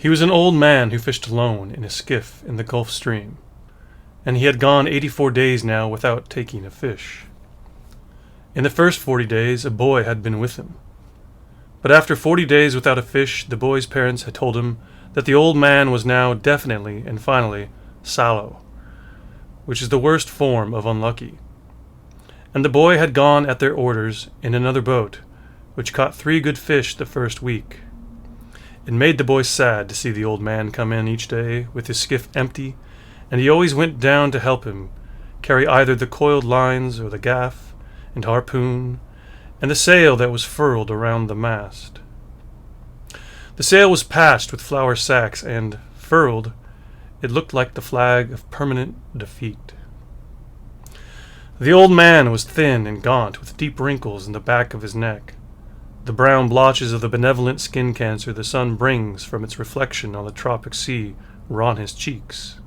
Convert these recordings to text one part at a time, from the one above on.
He was an old man who fished alone in a skiff in the Gulf Stream, and he had gone 84 days now without taking a fish. In the first 40 days, a boy had been with him. But after 40 days without a fish, the boy's parents had told him that the old man was now definitely and finally sallow, which is the worst form of unlucky. And the boy had gone at their orders in another boat, which caught 3 good fish the first week. It made the boy sad to see the old man come in each day with his skiff empty, and he always went down to help him carry either the coiled lines or the gaff and harpoon and the sail that was furled around the mast. The sail was patched with flour sacks, and, furled, it looked like the flag of permanent defeat. The old man was thin and gaunt, with deep wrinkles in the back of his neck. The brown blotches of the benevolent skin cancer the sun brings from its reflection on the tropic sea were on his cheeks.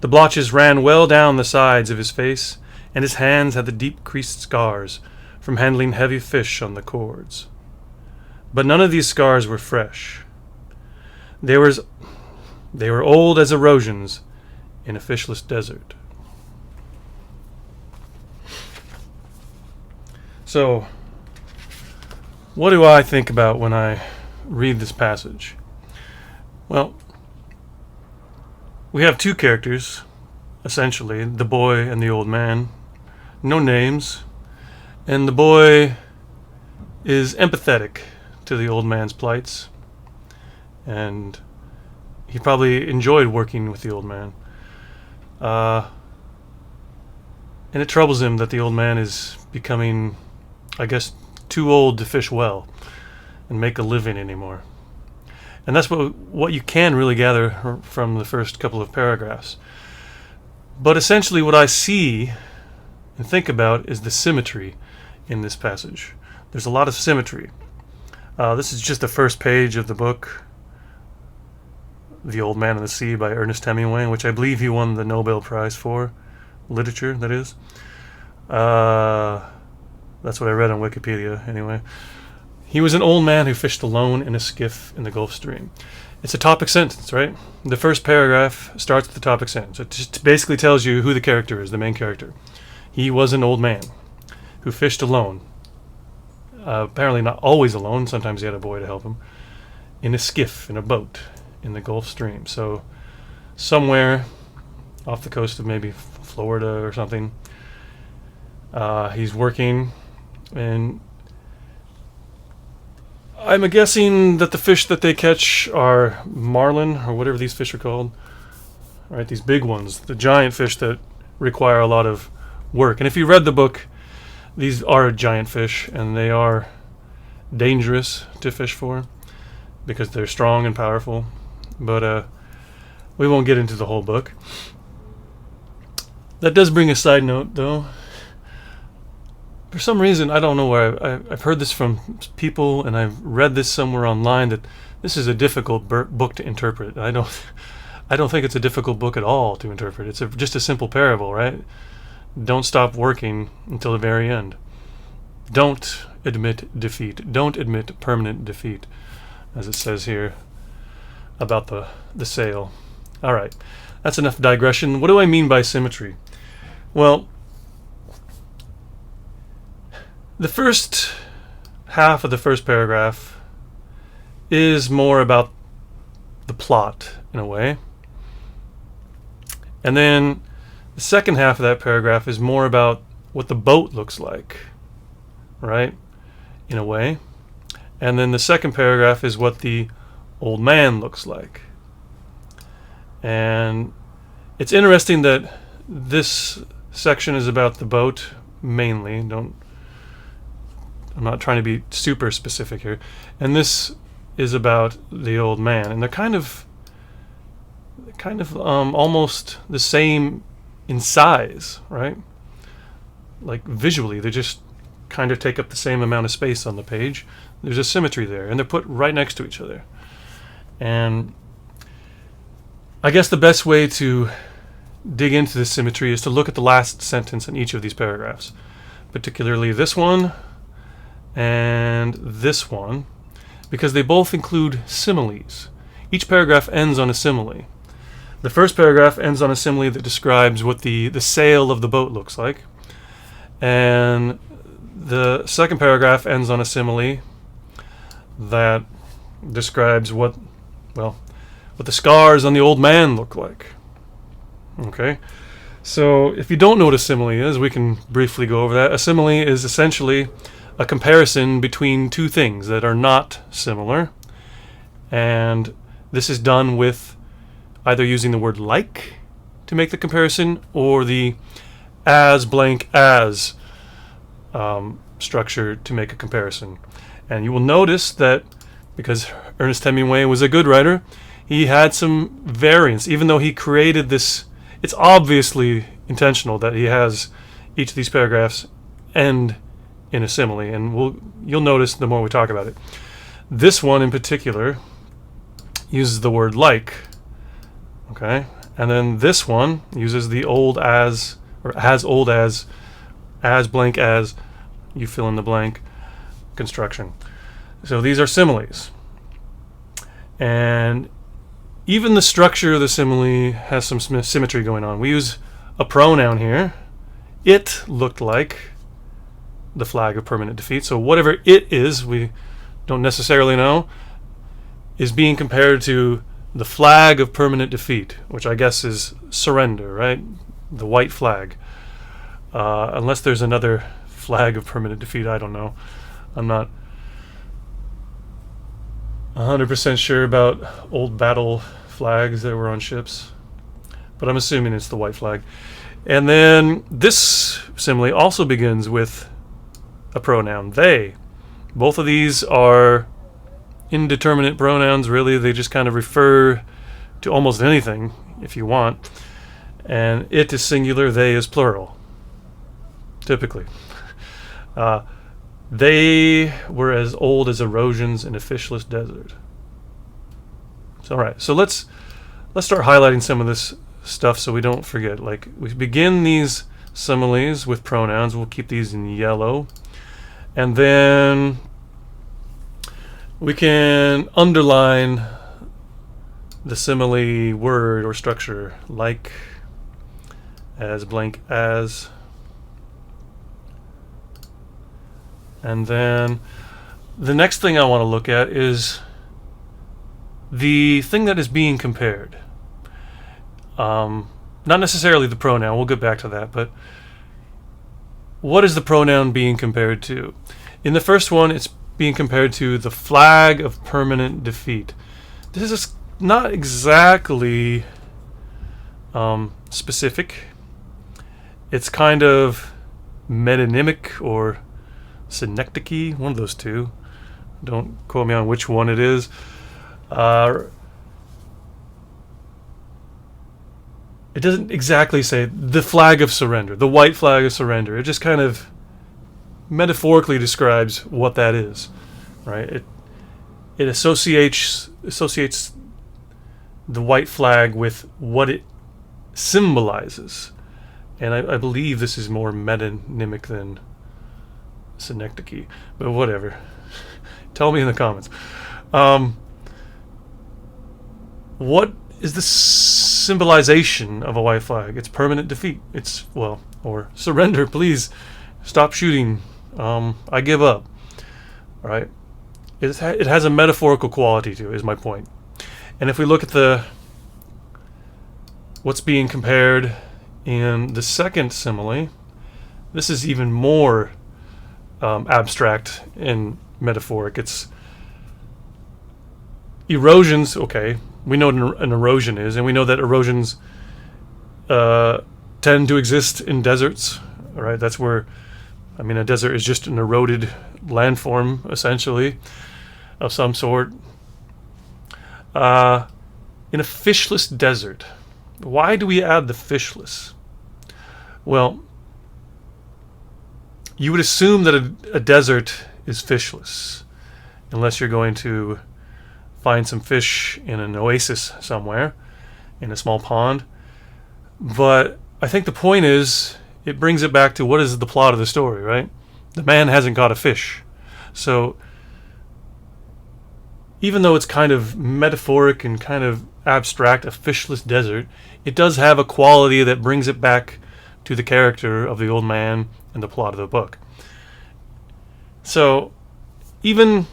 The blotches ran well down the sides of his face, and his hands had the deep creased scars from handling heavy fish on the cords. But none of these scars were fresh. They were old as erosions in a fishless desert. So, what do I think about when I read this passage? Well, we have 2 characters, essentially, the boy and the old man. No names. And the boy is empathetic to the old man's plights. And he probably enjoyed working with the old man. And it troubles him that the old man is becoming, I guess, too old to fish well and make a living anymore. And that's what you can really gather from the first couple of paragraphs. But essentially what I see and think about is the symmetry in this passage. There's a lot of symmetry. This is just the first page of the book, The Old Man and the Sea by Ernest Hemingway, which I believe he won the Nobel Prize for. Literature, that is. That's what I read on Wikipedia, anyway. He was an old man who fished alone in a skiff in the Gulf Stream. It's a topic sentence, right? The first paragraph starts with the topic sentence. It just basically tells you who the character is, the main character. He was an old man who fished alone. Apparently not always alone. Sometimes he had a boy to help him. In a skiff, in a boat, in the Gulf Stream. So somewhere off the coast of maybe Florida or something. He's working, and I'm guessing that the fish that they catch are marlin, or whatever these fish are called. Right, these big ones, the giant fish that require a lot of work. And if you read the book, these are giant fish, and they are dangerous to fish for because they're strong and powerful. But we won't get into the whole book. That does bring a side note, though. For some reason, I don't know where, I've heard this from people, and I've read this somewhere online, that this is a difficult book to interpret. I don't think it's a difficult book at all to interpret. It's just a simple parable, right? Don't stop working until the very end. Don't admit defeat. Don't admit permanent defeat, as it says here about the sail. All right, that's enough digression. What do I mean by symmetry? Well, the first half of the first paragraph is more about the plot, in a way. And then the second half of that paragraph is more about what the boat looks like, right? In a way. And then the second paragraph is what the old man looks like. And it's interesting that this section is about the boat mainly. I'm not trying to be super specific here. And this is about the old man. And they're kind of almost the same in size, right? Like visually, they just kind of take up the same amount of space on the page. There's a symmetry there, and they're put right next to each other. And I guess the best way to dig into this symmetry is to look at the last sentence in each of these paragraphs, particularly this one and this one, because they both include similes. each paragraph ends on a simile. The first paragraph ends on a simile that describes what the sail of the boat looks like. And the second paragraph ends on a simile that describes what the scars on the old man look like. Okay? So if you don't know what a simile is, we can briefly go over that. A simile is essentially a comparison between two things that are not similar. And this is done with either using the word like to make the comparison or the as blank as structure to make a comparison. And you will notice that because Ernest Hemingway was a good writer, he had some variance. Even though he created this, it's obviously intentional that he has each of these paragraphs end in a simile, and you'll notice the more we talk about it. This one in particular uses the word like, okay? And then this one uses the old as, or as old as blank as, you fill in the blank, construction. So these are similes. And even the structure of the simile has some symmetry going on. We use a pronoun here. It looked like the flag of permanent defeat. So whatever it is, we don't necessarily know, is being compared to the flag of permanent defeat, which I guess is surrender, right? The white flag. Unless there's another flag of permanent defeat, I don't know. I'm not 100% sure about old battle flags that were on ships, but I'm assuming it's the white flag. And then this simile also begins with a pronoun, they. Both of these are indeterminate pronouns, really. They just kind of refer to almost anything if you want. And it is singular, they is plural, typically. They were as old as erosions in a fishless desert. So, all right, so let's start highlighting some of this stuff so we don't forget. Like, we begin these similes with pronouns. We'll keep these in yellow. And then we can underline the simile word or structure, like, as blank as. And then the next thing I want to look at is the thing that is being compared. Not necessarily the pronoun, we'll get back to that, but what is the pronoun being compared to? In the first one, it's being compared to the flag of permanent defeat. This is not exactly specific. It's kind of metonymic or synecdoche, one of those two. Don't quote me on which one it is. It doesn't exactly say the flag of surrender, the white flag of surrender. It just kind of metaphorically describes what that is, right? It associates the white flag with what it symbolizes, and I believe this is more metonymic than synecdoche, but whatever. Tell me in the comments. What is the symbolization of a white flag? It's permanent defeat. It's, well, or surrender, please stop shooting. I give up. All right? It has a metaphorical quality to it, is my point. And if we look at what's being compared in the second simile, this is even more abstract and metaphoric. It's erosions. Okay, we know what an erosion is, and we know that erosions tend to exist in deserts. All right, that's where, I mean, a desert is just an eroded landform, essentially, of some sort. In a fishless desert, why do we add the fishless? Well, you would assume that a desert is fishless, unless you're going to find some fish in an oasis somewhere, in a small pond. But I think the point is, it brings it back to what is the plot of the story, right? The man hasn't caught a fish. So even though it's kind of metaphoric and kind of abstract, a fishless desert, it does have a quality that brings it back to the character of the old man and the plot of the book. So even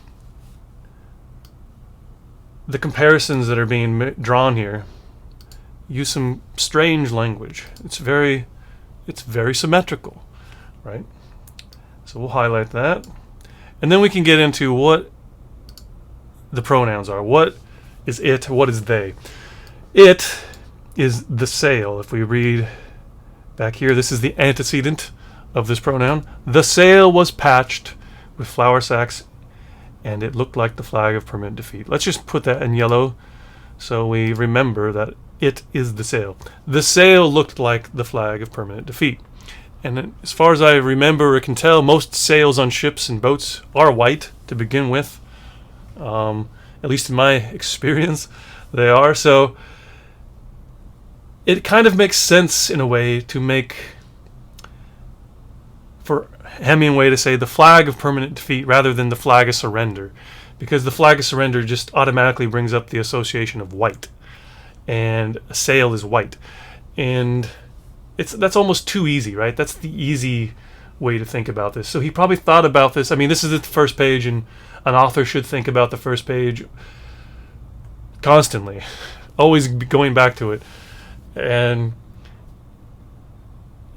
the comparisons that are being drawn here use some strange language. It's very symmetrical, right? So we'll highlight that. And then we can get into what the pronouns are. What is it? What is they? It is the sail. If we read back here, this is the antecedent of this pronoun. The sail was patched with flour sacks, and it looked like the flag of permanent defeat. Let's just put that in yellow so we remember that it is the sail. The sail looked like the flag of permanent defeat. And as far as I remember or can tell, most sails on ships and boats are white to begin with. At least in my experience, they are. So it kind of makes sense in a way to make, for Hemingway to say the flag of permanent defeat rather than the flag of surrender, because the flag of surrender just automatically brings up the association of white, and a sail is white, and that's almost too easy, right? That's the easy way to think about this. So he probably thought about this. I mean, this is the first page, and an author should think about the first page constantly, always going back to it. And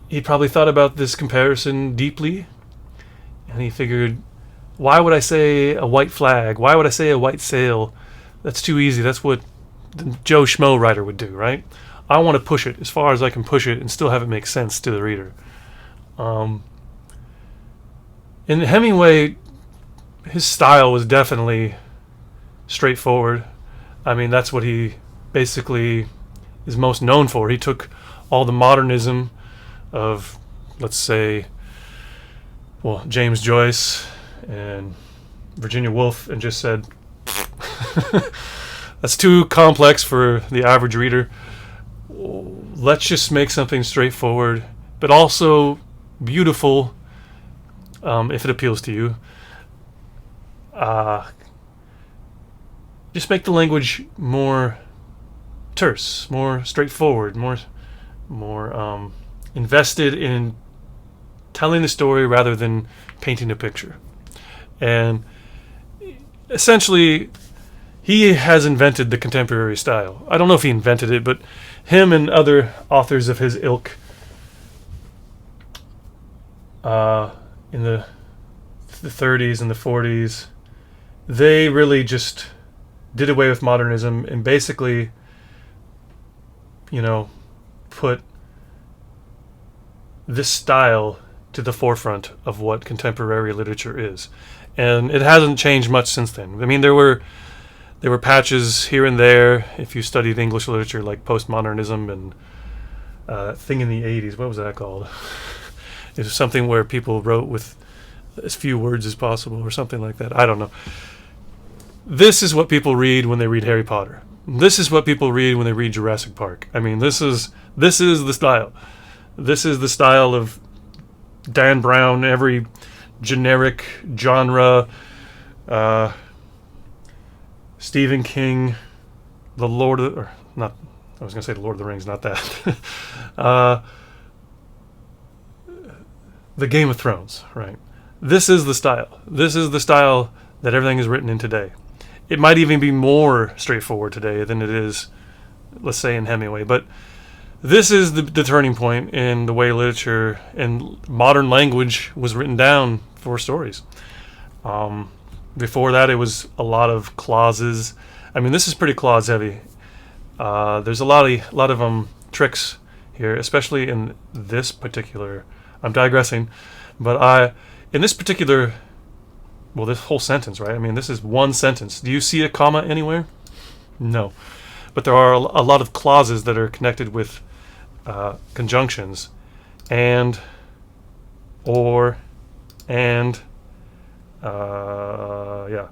he probably thought about this comparison deeply, and he figured, why would I say a white flag? Why would I say a white sail? That's too easy. That's what the Joe Schmo writer would do, right? I want to push it as far as I can push it and still have it make sense to the reader. And Hemingway, his style was definitely straightforward. I mean, that's what he basically is most known for. He took all the modernism of, let's say, well, James Joyce and Virginia Woolf, and just said, that's too complex for the average reader. Let's just make something straightforward, but also beautiful, if it appeals to you. Just make the language more terse, more straightforward, more invested in telling the story rather than painting a picture. And essentially, he has invented the contemporary style. I don't know if he invented it, but him and other authors of his ilk in the 30s and the 40s, they really just did away with modernism and basically, put this style to the forefront of what contemporary literature is. And it hasn't changed much since then. I mean, there were patches here and there if you studied English literature, like postmodernism and that thing in the 80s. What was that called? It was something where people wrote with as few words as possible or something like that. I don't know. This is what people read when they read Harry Potter. This is what people read when they read Jurassic Park. I mean, this is the style. This is the style of Dan Brown, every generic genre, Stephen King, the Lord of the, or not, I was going to say the Lord of the Rings, not that. The Game of Thrones, right? This is the style. This is the style that everything is written in today. It might even be more straightforward today than it is, let's say, in Hemingway. But this is the turning point in the way literature and modern language was written down for stories. Before that, it was a lot of clauses. I mean, this is pretty clause heavy. There's a lot of tricks here, especially in this particular. I'm digressing, but in this particular, well, this whole sentence, right? I mean, this is one sentence. Do you see a comma anywhere? No, but there are a lot of clauses that are connected with conjunctions, and, or, and, yeah.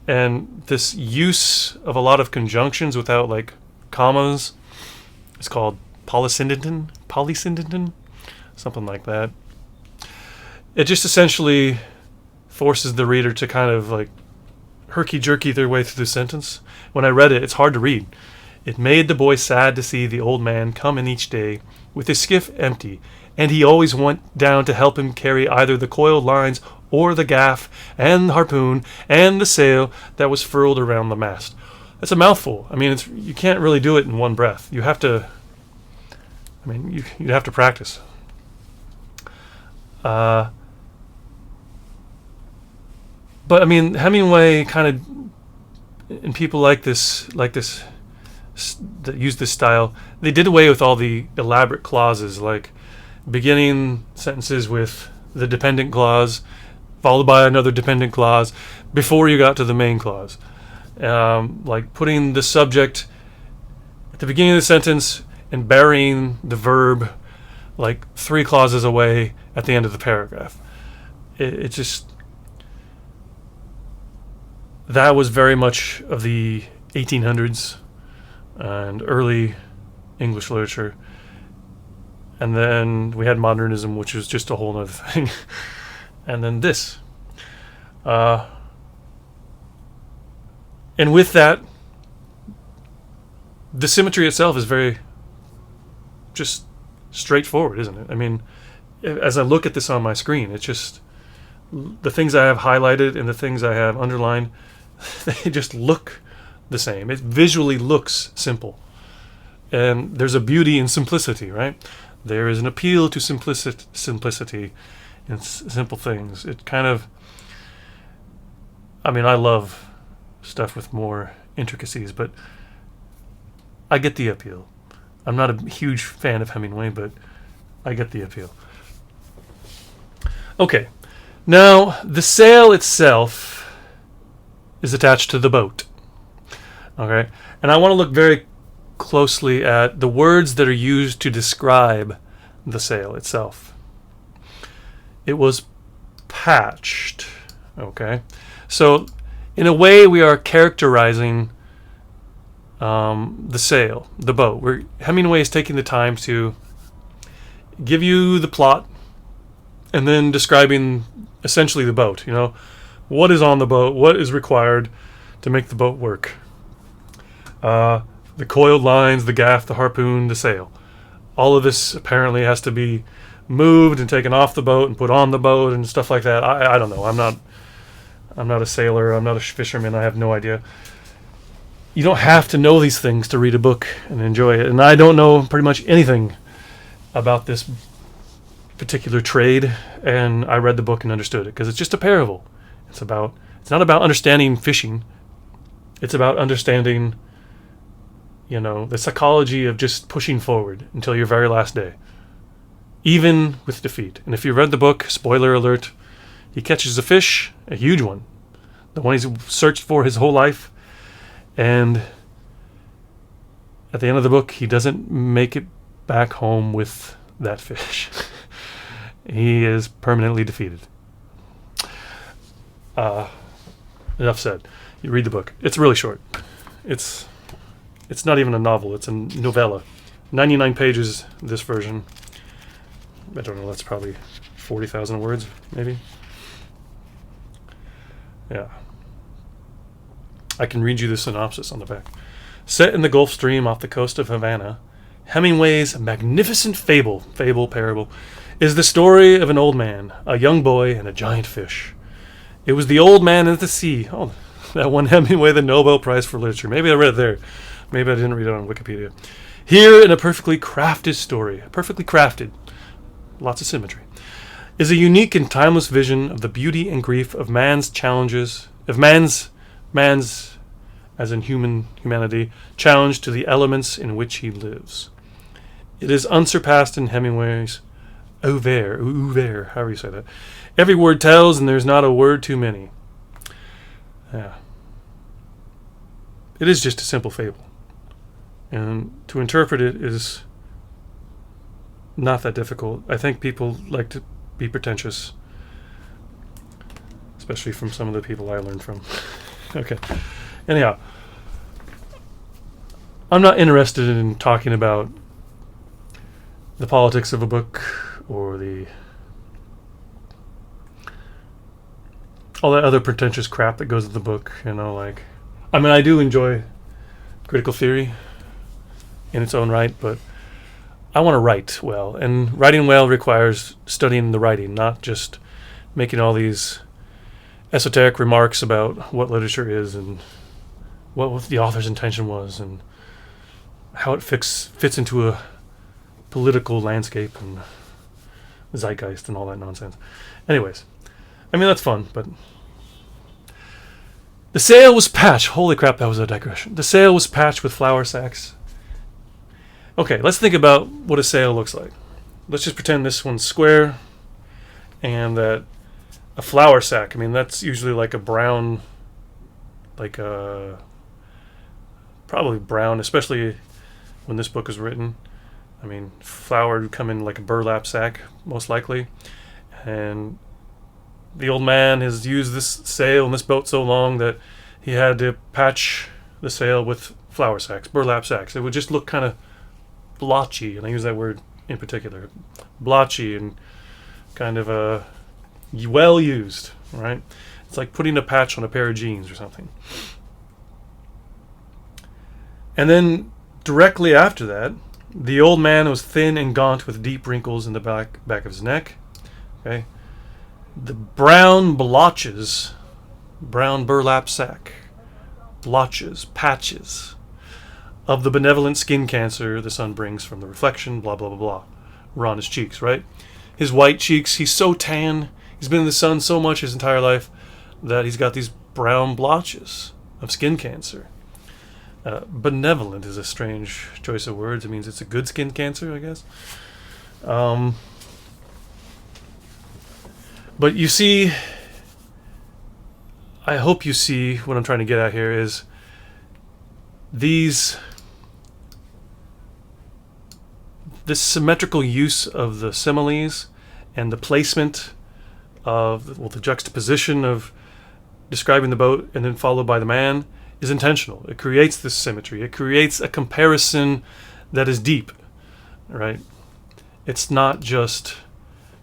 And this use of a lot of conjunctions without like commas is called polysyndeton, something like that. It just essentially forces the reader to kind of like herky-jerky their way through the sentence. When I read it, it's hard to read. It made the boy sad to see the old man come in each day with his skiff empty, and he always went down to help him carry either the coiled lines or the gaff and the harpoon and the sail that was furled around the mast. That's a mouthful. I mean, you can't really do it in one breath. You have to. I mean, you'd have to practice. But I mean, Hemingway kind of, and people like this, that use this style, they did away with all the elaborate clauses, like beginning sentences with the dependent clause, followed by another dependent clause, before you got to the main clause. Like putting the subject at the beginning of the sentence and burying the verb like 3 clauses away at the end of the paragraph. It just, that was very much of the 1800s and early English literature. And then we had modernism, which was just a whole other thing. And then this. And with that, the symmetry itself is very just straightforward, isn't it? I mean, as I look at this on my screen, it's just the things I have highlighted and the things I have underlined, they just look the same. It visually looks simple. And there's a beauty in simplicity, right? There is an appeal to simplicity in simple things. It kind of, I mean, I love stuff with more intricacies, but I get the appeal. I'm not a huge fan of Hemingway, but I get the appeal. Okay, now the sail itself is attached to the boat. Okay, and I want to look very closely at the words that are used to describe the sail itself. It was patched. Okay, so in a way we are characterizing the sail, the boat. Hemingway is taking the time to give you the plot and then describing essentially the boat. You know, what is on the boat, what is required to make the boat work. The coiled lines, the gaff, the harpoon, the sail. All of this apparently has to be moved and taken off the boat and put on the boat and stuff like that. I don't know. I'm not a sailor. I'm not a fisherman. I have no idea. You don't have to know these things to read a book and enjoy it. And I don't know pretty much anything about this particular trade, and I read the book and understood it because it's just a parable. It's not about understanding fishing. It's about understanding, the psychology of just pushing forward until your very last day, even with defeat. And if you read the book, spoiler alert, he catches a fish, a huge one, the one he's searched for his whole life. And at the end of the book, he doesn't make it back home with that fish. He is permanently defeated. Enough said. You read the book. It's really short. It's not even a novel. It's a novella. 99 pages, this version. I don't know, that's probably 40,000 words, maybe. Yeah. I can read you the synopsis on the back. Set in the Gulf Stream off the coast of Havana, Hemingway's magnificent parable, is the story of an old man, a young boy, and a giant fish. It was the old man and the sea. Oh, that won Hemingway the Nobel Prize for Literature. Maybe I read it there. Maybe I didn't read it on Wikipedia. Here, in a perfectly crafted story, lots of symmetry, is a unique and timeless vision of the beauty and grief of man's challenges, of man's as in humanity, challenge to the elements in which he lives. It is unsurpassed in Hemingway's ouvert, however you say that. Every word tells, and there's not a word too many. Yeah. It is just a simple fable. And to interpret it is not that difficult. I think people like to be pretentious, especially from some of the people I learned from. Okay. Anyhow, I'm not interested in talking about the politics of a book or all that other pretentious crap that goes in the book. Like, I mean, I do enjoy critical theory in its own right, but I want to write well, and writing well requires studying the writing, not just making all these esoteric remarks about what literature is and what the author's intention was and how it fits into a political landscape and zeitgeist and all that nonsense. Anyways, I mean, that's fun, but the sail was patched. Holy crap, that was a digression. The sail was patched with flour sacks. Okay, let's think about what a sail looks like. Let's just pretend this one's square and that a flour sack, I mean, that's usually like a brown, probably brown, especially when this book was written. I mean, flour would come in like a burlap sack, most likely. And the old man has used this sail and this boat so long that he had to patch the sail with flour sacks, burlap sacks. It would just look kind of blotchy, and I use that word in particular. Blotchy and kind of well used, right? It's like putting a patch on a pair of jeans or something. And then directly after that, the old man was thin and gaunt with deep wrinkles in the back of his neck. Okay. The brown blotches, brown burlap sack, blotches, patches of the benevolent skin cancer the sun brings from the reflection, blah, blah, blah, blah, were on his cheeks, right? His white cheeks, he's so tan, he's been in the sun so much his entire life that he's got these brown blotches of skin cancer. Benevolent is a strange choice of words. It means it's a good skin cancer, I guess. But you see, I hope you see what I'm trying to get at here is this symmetrical use of the similes and the placement of, the juxtaposition of describing the boat and then followed by the man is intentional. It creates this symmetry. It creates a comparison that is deep, right? It's not just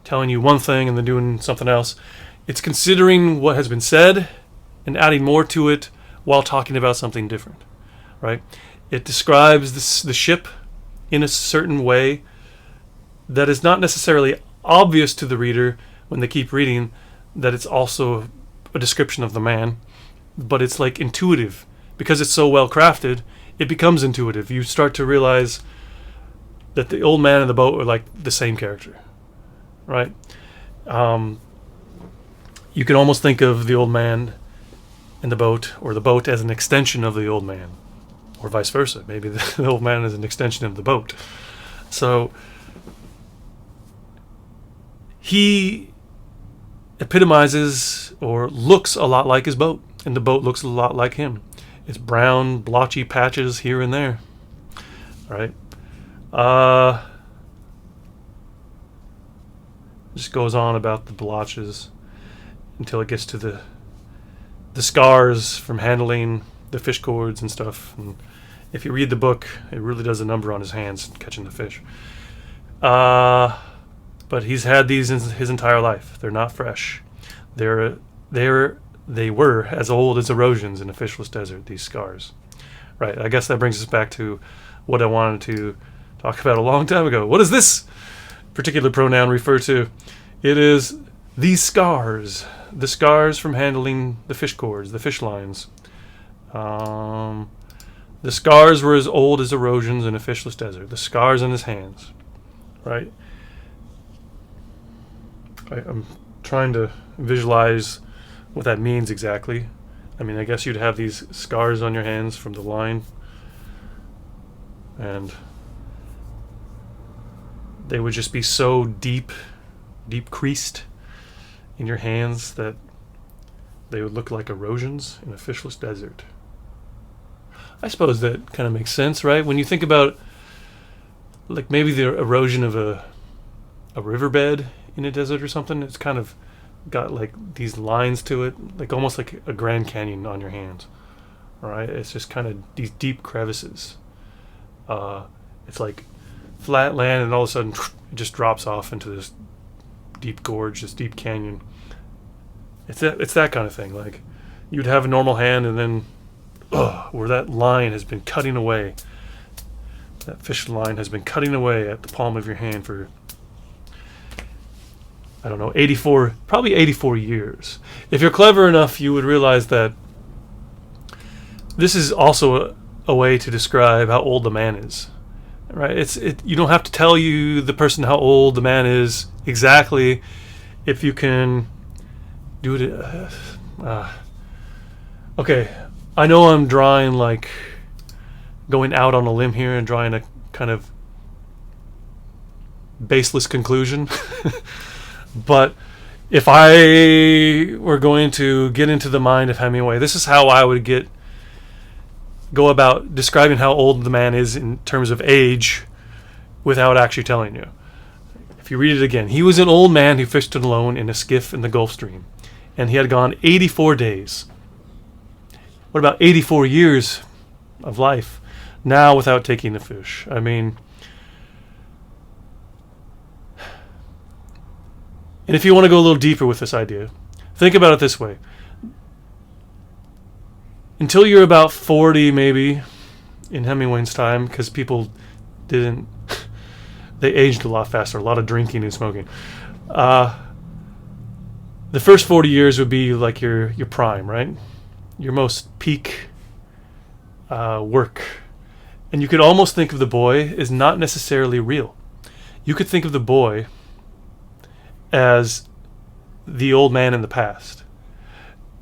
telling you one thing and then doing something else. It's considering what has been said and adding more to it while talking about something different, right? It describes the ship in a certain way that is not necessarily obvious to the reader when they keep reading that it's also a description of the man, but it's like intuitive. Because it's so well crafted, it becomes intuitive. You start to realize that the old man and the boat are like the same character, right? You can almost think of the old man and the boat, or the boat as an extension of the old man, or vice versa. Maybe the old man is an extension of the boat. So he epitomizes or looks a lot like his boat, and the boat looks a lot like him. It's brown, blotchy patches here and there, right? Just goes on about the blotches until it gets to the scars from handling the fish cords and stuff. And if you read the book, it really does a number on his hands catching the fish. But he's had these his entire life. They're not fresh. They were as old as erosions in a fishless desert, these scars. Right, I guess that brings us back to what I wanted to talk about a long time ago. What does this particular pronoun refer to? It is these scars. The scars from handling the fish cords, the fish lines. The scars were as old as erosions in a fishless desert. The scars on his hands. Right? I'm trying to visualize what that means exactly. I mean, I guess you'd have these scars on your hands from the line, and they would just be so deep creased in your hands that they would look like erosions in a fishless desert. I suppose that kind of makes sense, right? When you think about like maybe the erosion of a riverbed in a desert or something, it's kind of got like these lines to it, like almost like a Grand Canyon on your hands. All right, it's just kind of these deep crevices. It's like flat land, and all of a sudden it just drops off into this deep gorge, this deep canyon. It's that kind of thing. Like, you'd have a normal hand, and then, where that line has been cutting away. That fish line has been cutting away at the palm of your hand for, I don't know, probably 84 years. If you're clever enough, you would realize that this is also a way to describe how old the man is. Right? You don't have to tell the person how old the man is exactly. If you can do it. Okay, I know I'm drawing, like, going out on a limb here and drawing a kind of baseless conclusion. But if I were going to get into the mind of Hemingway, this is how I would go about describing how old the man is in terms of age without actually telling you. If you read it again, he was an old man who fished alone in a skiff in the Gulf Stream, and he had gone 84 days. What about 84 years of life now without taking a fish? I mean, and if you want to go a little deeper with this idea, think about it this way. Until you're about 40, maybe, in Hemingway's time, because people didn't, they aged a lot faster, a lot of drinking and smoking. The first 40 years would be like your prime, right? Your most peak work. And you could almost think of the boy as not necessarily real. You could think of the boy as the old man in the past.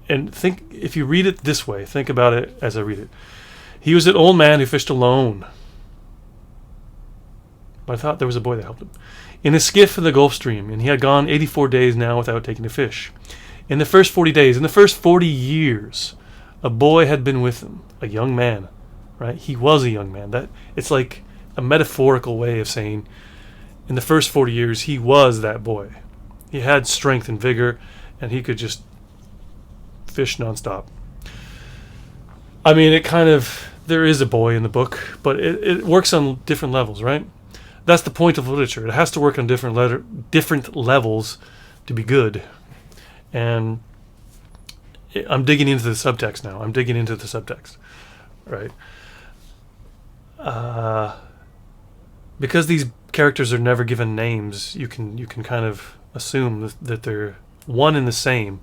And think, if you read it this way, think about it as I read it. He was an old man who fished alone. But I thought there was a boy that helped him. In a skiff in the Gulf Stream, and he had gone 84 days now without taking a fish. In the first 40 days, in the first 40 years, a boy had been with him, a young man, right? He was a young man. It's like a metaphorical way of saying, in the first 40 years, he was that boy. He had strength and vigor, and he could just fish nonstop. I mean, there is a boy in the book, but it works on different levels, right? That's the point of literature. It has to work on different levels to be good. And I'm digging into the subtext now. Right? Because these characters are never given names, you can kind of assume that they're one and the same,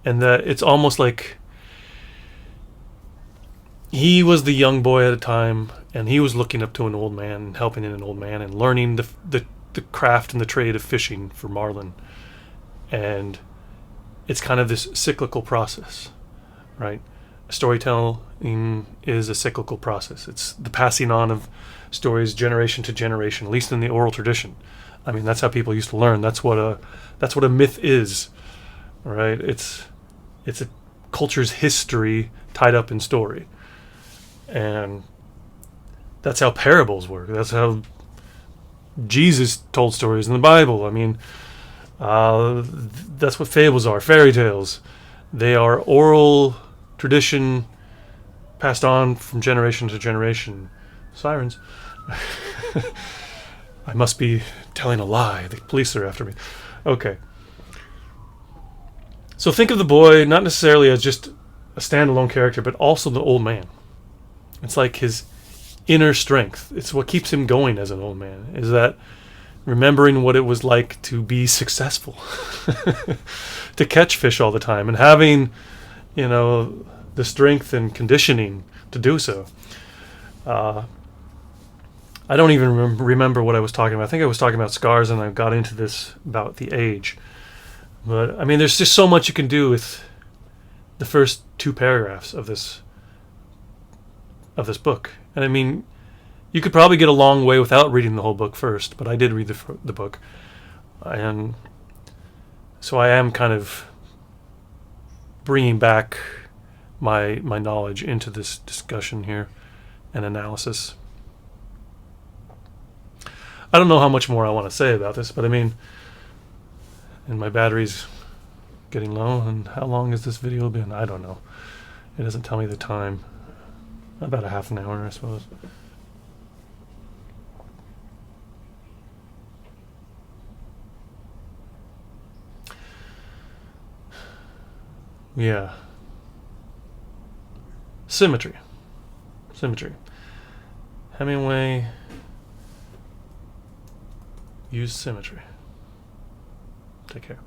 and that it's almost like he was the young boy at a time, and he was looking up to an old man and helping an old man and learning the craft and the trade of fishing for marlin. And it's kind of this cyclical process, right? Storytelling is a cyclical process. It's the passing on of stories generation to generation, at least in the oral tradition. I mean, that's how people used to learn. That's what a myth is, right? It's a culture's history tied up in story. And that's how parables work. That's how Jesus told stories in the Bible. I mean, that's what fables are, fairy tales. They are oral tradition passed on from generation to generation. Sirens. I must be telling a lie. The police are after me. Okay. So think of the boy not necessarily as just a standalone character, but also the old man. It's like his inner strength. It's what keeps him going as an old man, is that remembering what it was like to be successful, to catch fish all the time, and having, the strength and conditioning to do so. I don't even remember what I was talking about. I think I was talking about scars, and I got into this about the age. But, I mean, there's just so much you can do with the first 2 paragraphs of this book. And, I mean, you could probably get a long way without reading the whole book first, but I did read the book. And so I am kind of bringing back my knowledge into this discussion here and analysis. I don't know how much more I want to say about this, but I mean, and my battery's getting low, and how long has this video been? I don't know. It doesn't tell me the time. About a half an hour, I suppose. Yeah. Symmetry. Symmetry. Hemingway used symmetry. Take care.